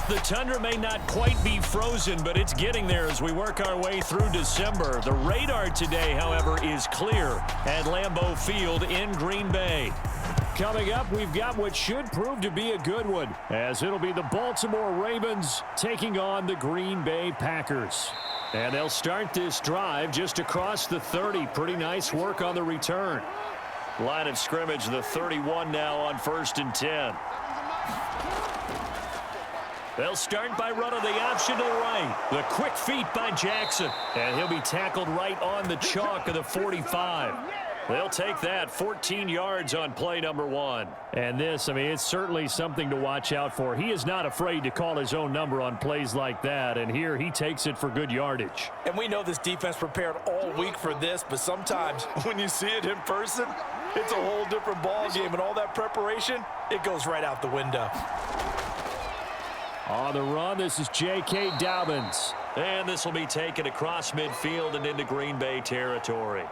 The tundra may not quite be frozen, but it's getting there as we work our way through December. The radar today, however, is clear at Lambeau Field in Green Bay. Coming up, we've got what should prove to be a good one, as it'll be the Baltimore Ravens taking on the Green Bay Packers. And they'll start this drive just across the 30. Pretty nice work on the return. Line of scrimmage, the 31 now on 1st and 10. They'll start by running the option to the right. The quick feet by Jackson. And he'll be tackled right on the chalk of the 45. They'll take that 14 yards on play number 1. And this, I mean, it's certainly something to watch out for. He is not afraid to call his own number on plays like that. And here he takes it for good yardage. And we know this defense prepared all week for this, but sometimes when you see it in person, it's a whole different ball game. And all that preparation, it goes right out the window. On the run, this is J.K. Dobbins. And this will be taken across midfield and into Green Bay territory.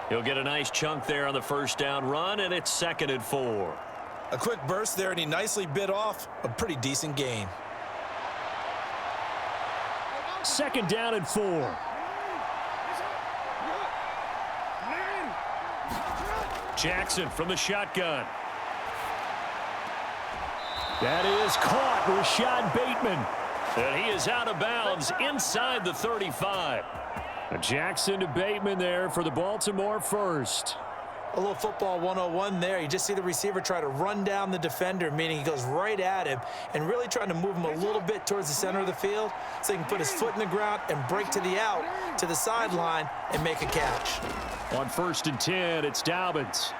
He'll get a nice chunk there on the first down run, and it's 2nd and 4. A quick burst there, and he nicely bit off a pretty decent gain. 2nd down and 4. Jackson from the shotgun. That is caught, Rashad Bateman. And he is out of bounds inside the 35. Jackson to Bateman there for the Baltimore first. A little football 101 there. You just see the receiver try to run down the defender, meaning he goes right at him and really trying to move him a little bit towards the center of the field so he can put his foot in the ground and break to the out, to the sideline, and make a catch. On 1st and 10, it's Dobbins.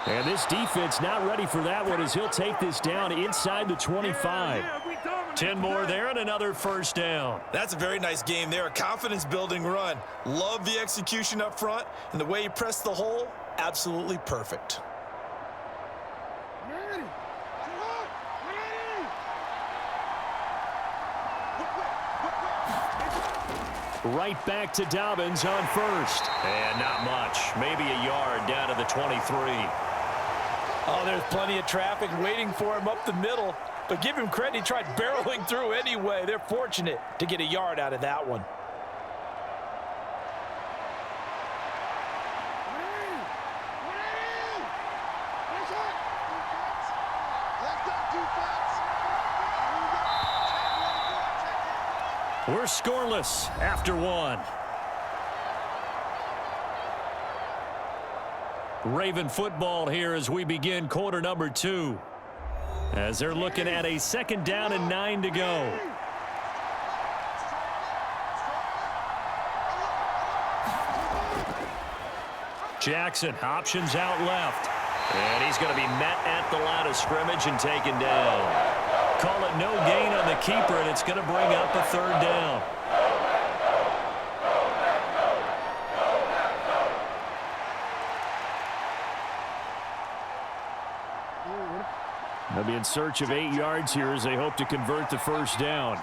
And this defense not ready for that one as he'll take this down inside the 25. 10 more there and another first down. That's a very nice game there, a confidence-building run. Love the execution up front, and the way he pressed the hole, absolutely perfect. Right back to Dobbins on 1st. And not much. Maybe a yard down to the 23. Oh, there's plenty of traffic waiting for him up the middle. But give him credit, he tried barreling through anyway. They're fortunate to get a yard out of that one. We're scoreless after 1. Raven football here as we begin quarter number 2. As they're looking at a 2nd down and 9 to go. Jackson options out left. And he's going to be met at the line of scrimmage and taken down. Call it no gain on the keeper, and it's going to bring up a 3rd down. They'll be in search of 8 yards here as they hope to convert the first down.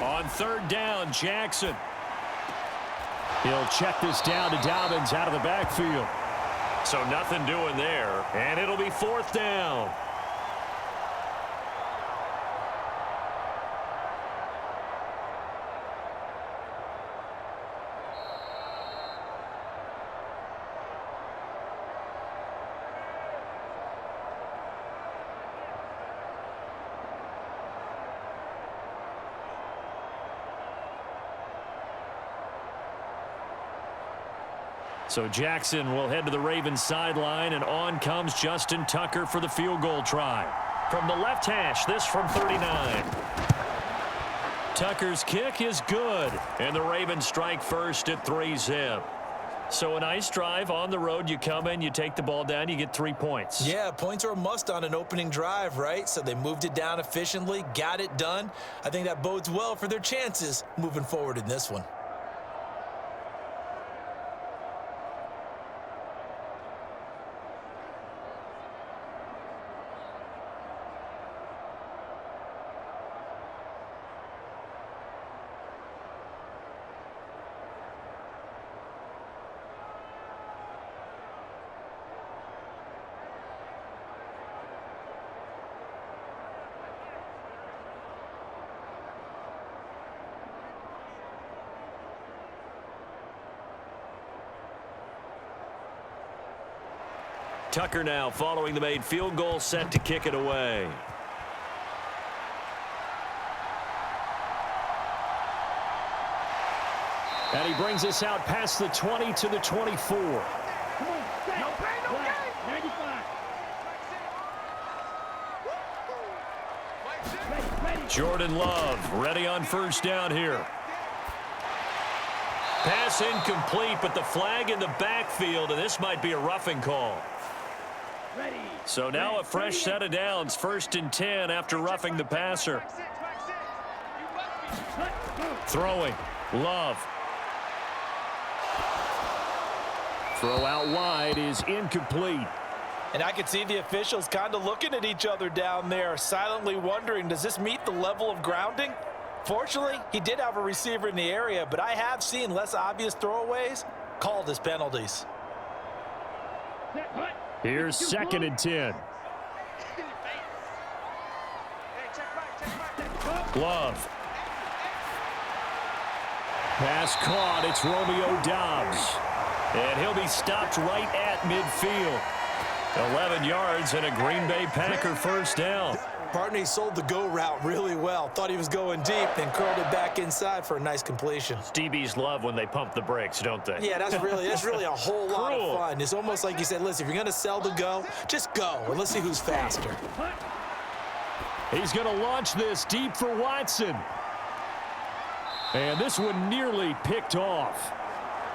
On 3rd down, Jackson. He'll check this down to Dobbins out of the backfield. So nothing doing there, and it'll be 4th down. So Jackson will head to the Ravens sideline, and on comes Justin Tucker for the field goal try. From the left hash, this from 39. Tucker's kick is good, and the Ravens strike first at 3-zip. So a nice drive on the road. You come in, you take the ball down, you get 3 points. Yeah, points are a must on an opening drive, right? So they moved it down efficiently, got it done. I think that bodes well for their chances moving forward in this one. Tucker now following the made field goal, set to kick it away. And he brings us out past the 20 to the 24. Jordan Love ready on first down here. Pass incomplete, but the flag in the backfield, and this might be a roughing call. So now a fresh set of downs, 1st and 10 after roughing the passer. Throwing, Love. Throw out wide is incomplete. And I can see the officials kind of looking at each other down there, silently wondering, does this meet the level of grounding? Fortunately, he did have a receiver in the area, but I have seen less obvious throwaways called as penalties. Here's 2nd and 10. Love. Pass caught. It's Romeo Doubs. And he'll be stopped right at midfield. 11 yards and a Green Bay Packer first down. Partney sold the go route really well. Thought he was going deep, then curled it back inside for a nice completion. DBs love when they pump the brakes, don't they? Yeah, that's really a whole lot of fun. It's almost like you said, listen, if you're going to sell the go, just go, and let's see who's faster. He's going to launch this deep for Watson. And this one nearly picked off.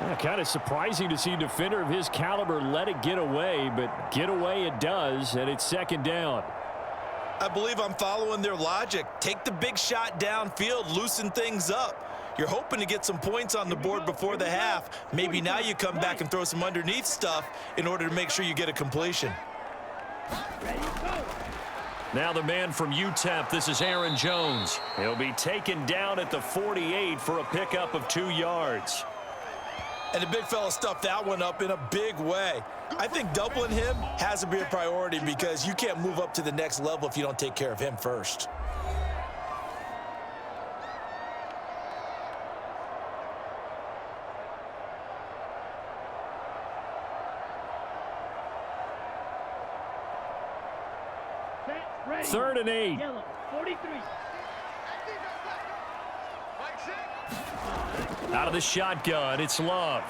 Yeah, kind of surprising to see a defender of his caliber let it get away, but get away it does, and it's 2nd down. I believe I'm following their logic. Take the big shot downfield, loosen things up. You're hoping to get some points on the board before the half. Maybe now you come back and throw some underneath stuff in order to make sure you get a completion. Now the man from UTEP, this is Aaron Jones. He'll be taken down at the 48 for a pickup of 2 yards. And the big fella stuffed that one up in a big way. I think doubling him has to be a priority because you can't move up to the next level if you don't take care of him first. Third and 8. Out of the shotgun, it's Love.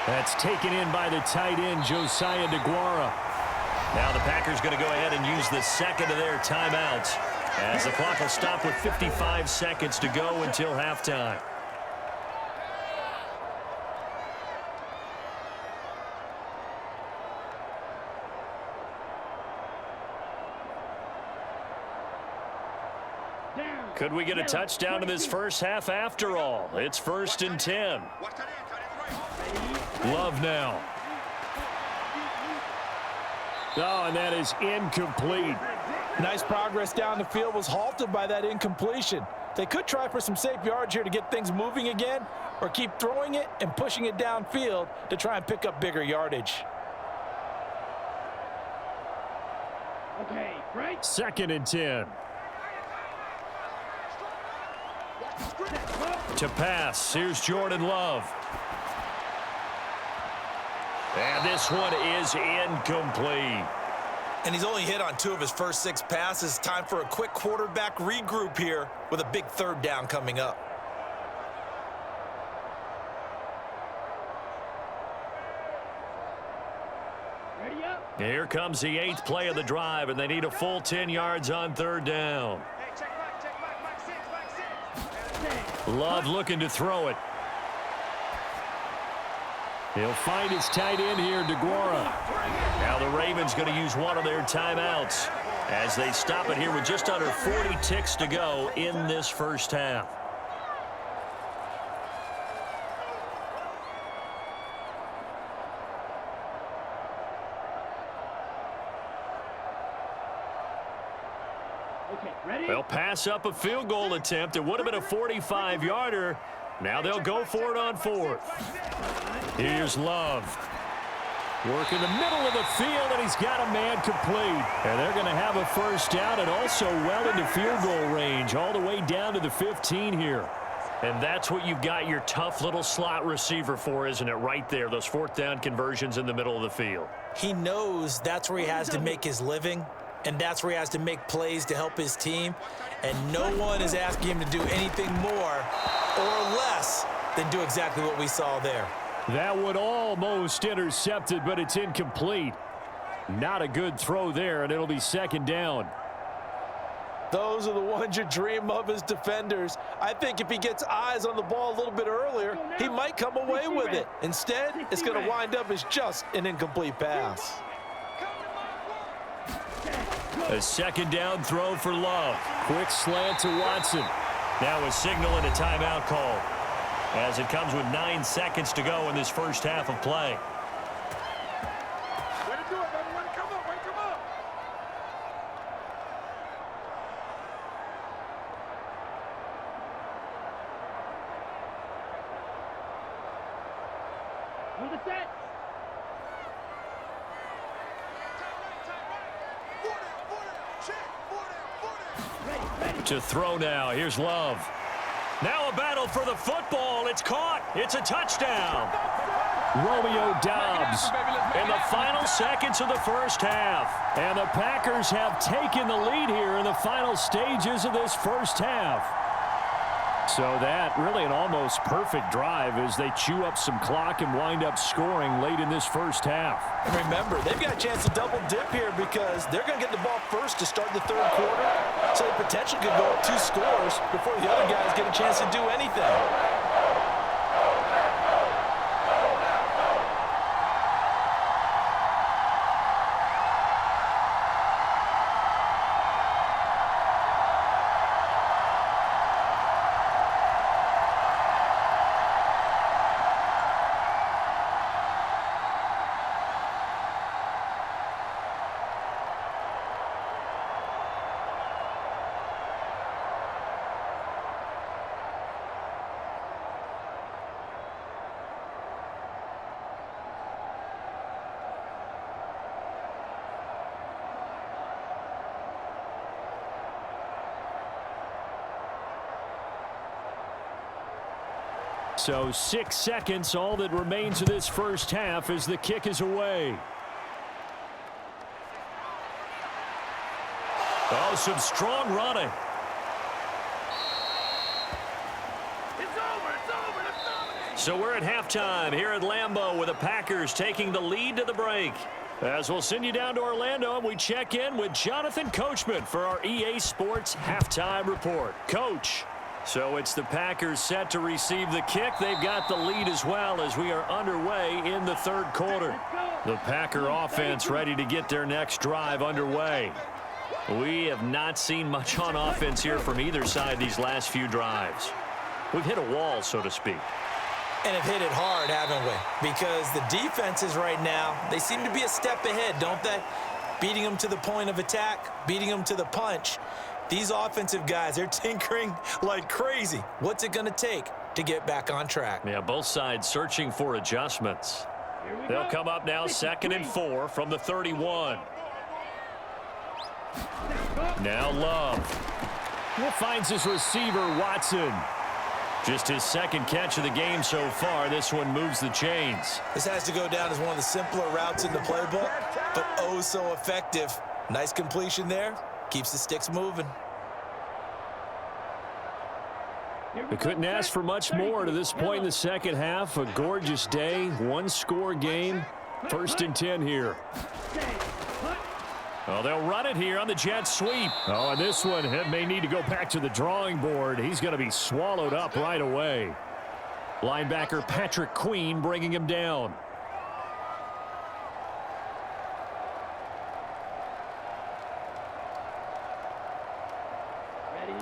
That's taken in by the tight end, Josiah DeGuara. Now the Packers going to go ahead and use the second of their timeouts as the clock will stop with 55 seconds to go until halftime. Could we get a touchdown in this first half after all? It's 1st and 10. Love now. Oh, and that is incomplete. Nice progress down the field was halted by that incompletion. They could try for some safe yards here to get things moving again, or keep throwing it and pushing it downfield to try and pick up bigger yardage. Okay, right. 2nd and 10. To pass, here's Jordan Love. And this one is incomplete. And he's only hit on 2 of his first 6 passes. Time for a quick quarterback regroup here with a big 3rd down coming up. Ready up. Here comes the 8th play of the drive, and they need a full 10 yards on 3rd down. Love looking to throw it. He'll find his tight end here, DeGuara. Now the Ravens going to use one of their timeouts as they stop it here with just under 40 ticks to go in this first half. Okay, ready? They'll pass up a field goal attempt. It would have been a 45-yarder. Now they'll go for it on 4th. Here's Love. Work in the middle of the field, and he's got a man complete. And they're going to have a first down and also well into field goal range, all the way down to the 15 here. And that's what you've got your tough little slot receiver for, isn't it? Right there, those fourth down conversions in the middle of the field. He knows that's where he has to make his living, and that's where he has to make plays to help his team. And no one is asking him to do anything more or less than do exactly what we saw there. That one almost intercepted, but it's incomplete. Not a good throw there, and it'll be second down. Those are the ones you dream of as defenders. I think if he gets eyes on the ball a little bit earlier, he might come away with it. Instead, it's going to wind up as just an incomplete pass. A second down throw for Love. Quick slant to Watson. Now a signal and a timeout call, as it comes with 9 seconds to go in this first half of play. Way to do it, baby. Way to come up. Way to come up. On the set. To throw now. Here's Love. Now a battle for the football. It's caught. It's a touchdown. Romeo Doubs in the final seconds of the first half. And the Packers have taken the lead here in the final stages of this first half. So that really an almost perfect drive as they chew up some clock and wind up scoring late in this first half. And remember, they've got a chance to double dip here because they're going to get the ball first to start the third quarter. So they potentially could go up 2 scores before the other guys get a chance to do anything. So 6 seconds, all that remains of this first half as the kick is away. Oh, some strong running. It's over. It's over. Let's dominate. So we're at halftime here at Lambeau with the Packers taking the lead to the break. As we'll send you down to Orlando, and we check in with Jonathan Coachman for our EA Sports Halftime Report. Coach. So it's the Packers set to receive the kick. They've got the lead as well as we are underway in the third quarter. The Packer offense ready to get their next drive underway. We have not seen much on offense here from either side these last few drives. We've hit a wall, so to speak. And have hit it hard, haven't we? Because the defenses right now, they seem to be a step ahead, don't they? Beating them to the point of attack, beating them to the punch. These offensive guys, they're tinkering like crazy. What's it going to take to get back on track? Yeah, both sides searching for adjustments. They'll come up now 2nd and 4 from the 31. Now Love. Finds his receiver, Watson. Just his second catch of the game so far. This one moves the chains. This has to go down as one of the simpler routes in the playbook, but oh so effective. Nice completion there. Keeps the sticks moving. We couldn't ask for much more to this point in the second half. A gorgeous day, 1-score game. 1st and 10 here. Oh, they'll run it here on the jet sweep. Oh, and this one may need to go back to the drawing board. He's going to be swallowed up right away. Linebacker Patrick Queen bringing him down.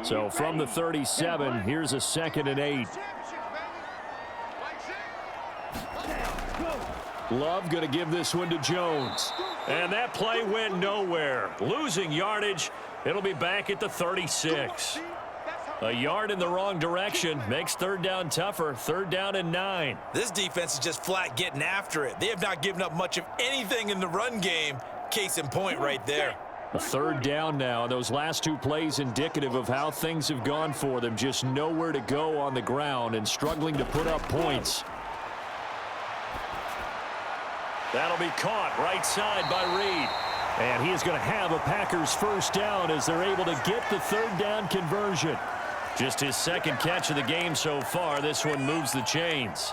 So from the 37, here's a 2nd and 8. Love going to give this one to Jones. And that play went nowhere. Losing yardage. It'll be back at the 36. A yard in the wrong direction makes 3rd down tougher. 3rd down and 9. This defense is just flat getting after it. They have not given up much of anything in the run game. Case in point right there. A third down now. Those last two plays indicative of how things have gone for them. Just nowhere to go on the ground and struggling to put up points. That'll be caught right side by Reed. And he is going to have a Packers first down as they're able to get the third down conversion. Just his second catch of the game so far. This one moves the chains.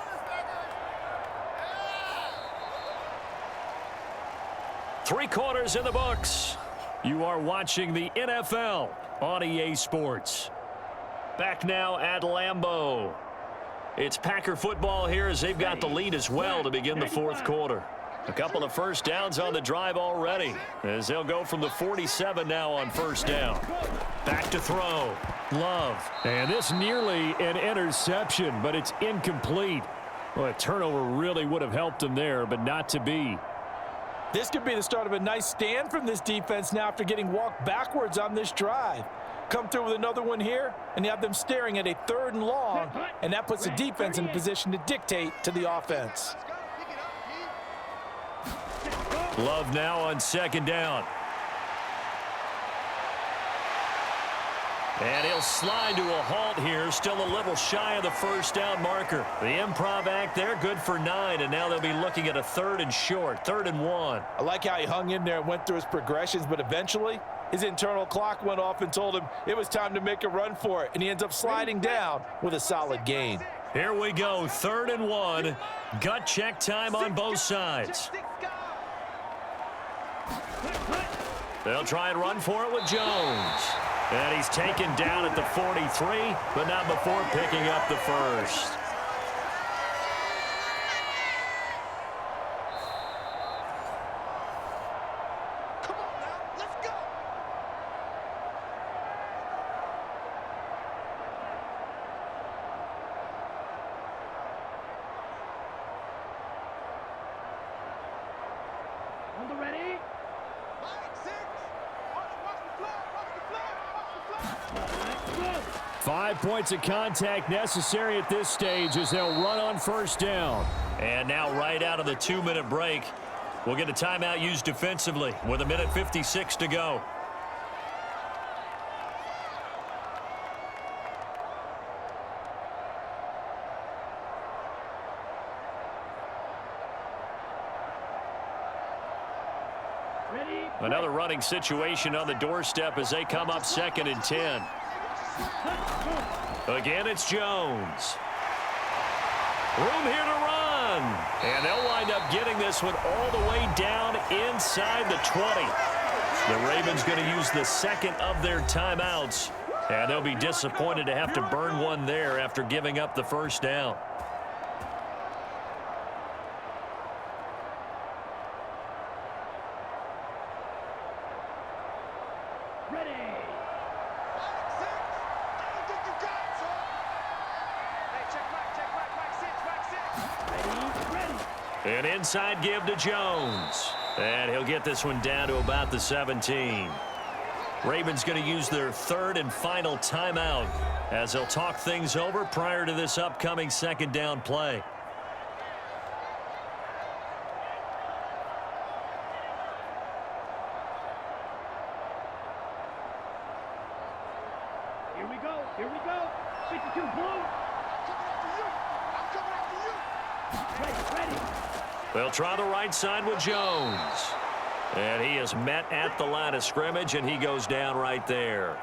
Three quarters in the books. You are watching the NFL on EA Sports. Back now at Lambeau. It's Packer football here as they've got the lead as well to begin the fourth quarter. A couple of first downs on the drive already as they'll go from the 47 now on first down. Back to throw. Love. And this nearly an interception, but it's incomplete. Well, a turnover really would have helped them there, but not to be. This could be the start of a nice stand from this defense now after getting walked backwards on this drive. Come through with another one here, and you have them staring at a 3rd and long, and that puts the defense in a position to dictate to the offense. Love now on second down. And he'll slide to a halt here, still a little shy of the first down marker. The improv act there, good for 9, and now they'll be looking at a 3rd and short, 3rd and 1. I like how he hung in there and went through his progressions, but eventually his internal clock went off and told him it was time to make a run for it, and he ends up sliding down with a solid gain. Here we go, 3rd and 1. Gut check time on both sides. They'll try and run for it with Jones. And he's taken down at the 43, but not before picking up the first. Come on now, let's go. On the ready. 5, 6. Watch the flag, watch the flag. 5 points of contact necessary at this stage as they'll run on first down. And now right out of the 2-minute break, we'll get a timeout used defensively with 1:56 to go. Another running situation on the doorstep as they come up 2nd and 10. Again, it's Jones. Room here to run. And they'll wind up getting this one all the way down inside the 20. The Ravens going to use the second of their timeouts. And they'll be disappointed to have to burn one there after giving up the first down. An inside give to Jones. And he'll get this one down to about the 17. Ravens going to use their 3rd and final timeout as they'll talk things over prior to this upcoming second down play. Here we go, here we go. 52 blue. I'm coming after you. Ready. They'll try the right side with Jones. And he is met at the line of scrimmage, and he goes down right there.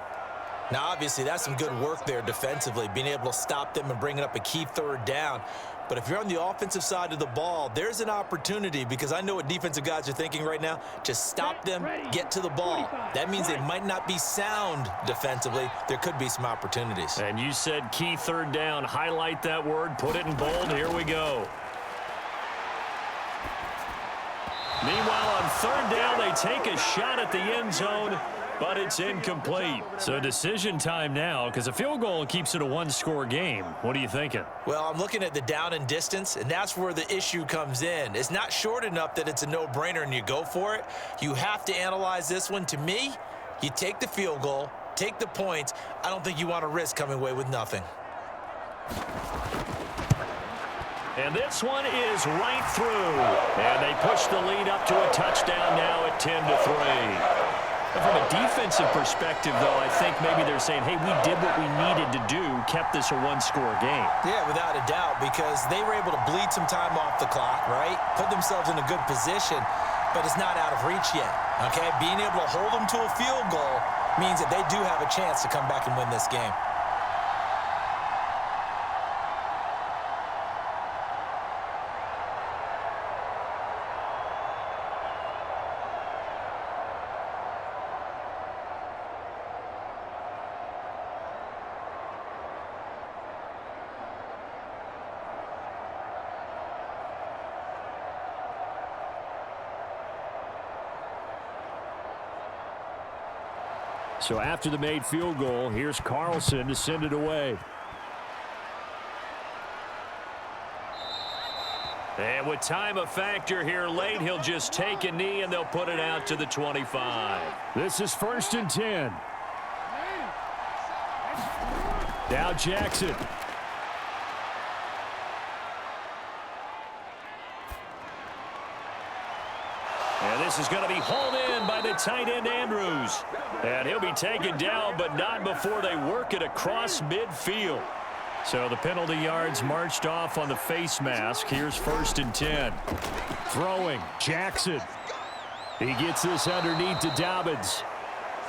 Now, obviously, that's some good work there defensively, being able to stop them and bringing up a key 3rd down. But if you're on the offensive side of the ball, there's an opportunity, because I know what defensive guys are thinking right now. Just stop them, get to the ball. That means they might not be sound defensively. There could be some opportunities. And you said key 3rd down. Highlight that word. Put it in bold. Here we go. Meanwhile, on 3rd down, they take a shot at the end zone, but it's incomplete. So decision time now, because a field goal keeps it a 1-score game. What are you thinking? Well, I'm looking at the down and distance, and that's where the issue comes in. It's not short enough that it's a no-brainer and you go for it. You have to analyze this one. To me, you take the field goal, take the points. I don't think you want to risk coming away with nothing. And this one is right through. And they push the lead up to a touchdown now at 10-3. A from a defensive perspective, though, I think maybe they're saying, hey, we did what we needed to do, kept this a one-score game. Yeah, without a doubt, because they were able to bleed some time off the clock, right? Put themselves in a good position, but it's not out of reach yet, okay? Being able to hold them to a field goal means that they do have a chance to come back and win this game. So after the made field goal, here's Carlson to send it away. And with time a factor here late, he'll just take a knee and they'll put it out to the 25. This is 1st and 10. Now Jackson. And this is going to be hauled in by the tight end, Andrews. And he'll be taken down, but not before they work it across midfield. So the penalty yards marched off on the face mask. Here's 1st and 10. Throwing, Jackson. He gets this underneath to Dobbins.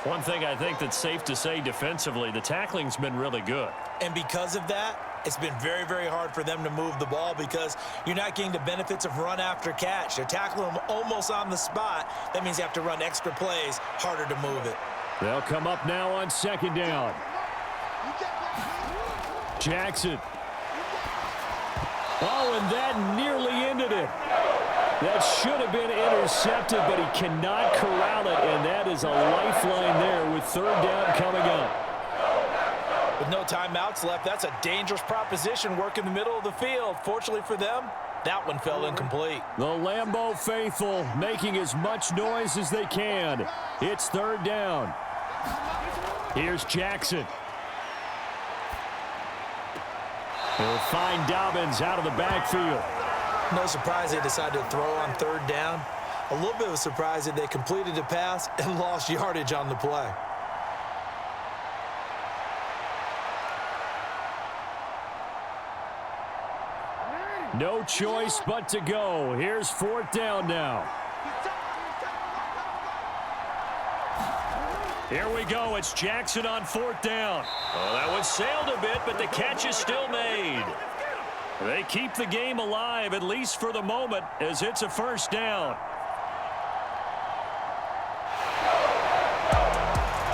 One thing I think that's safe to say defensively, the tackling's been really good. And because of that, it's been very, very hard for them to move the ball because you're not getting the benefits of run after catch. They're tackling them almost on the spot. That means you have to run extra plays, harder to move it. They'll come up now on 2nd down. Jackson. Oh, and that nearly ended it. That should have been intercepted, but he cannot corral it, and that is a lifeline there with 3rd down coming up. With no timeouts left, that's a dangerous proposition, work in the middle of the field. Fortunately for them, that one fell incomplete. The Lambeau faithful making as much noise as they can. It's 3rd down. Here's Jackson. He'll find Dobbins out of the backfield. No surprise they decided to throw on 3rd down. A little bit of a surprise that they completed the pass and lost yardage on the play. No choice but to go. Here's 4th down now. Here we go. It's Jackson on 4th down. Oh, that one sailed a bit, but the catch is still made. They keep the game alive, at least for the moment, as it's a 1st down.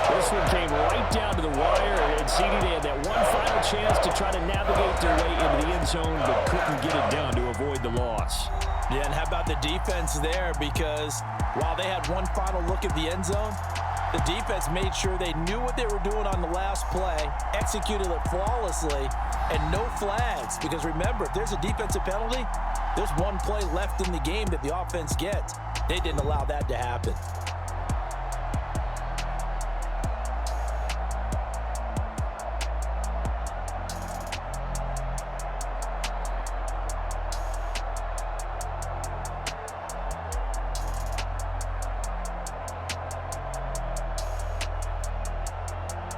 This one came right down to the wire, and CD, they had that one final chance to try to navigate their way into the end zone, but couldn't get it done to avoid the loss. Yeah, and how about the defense there? Because while they had one final look at the end zone, the defense made sure they knew what they were doing on the last play, executed it flawlessly, and no flags. Because remember, if there's a defensive penalty, there's one play left in the game that the offense gets. They didn't allow that to happen.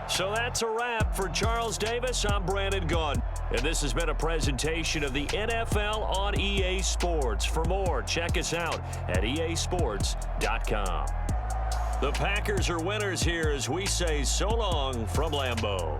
So that's a wrap for Charles Davis. I'm Brandon Gunn. And this has been a presentation of the NFL on EA Sports. For more, check us out at easports.com. The Packers are winners here as we say so long from Lambeau.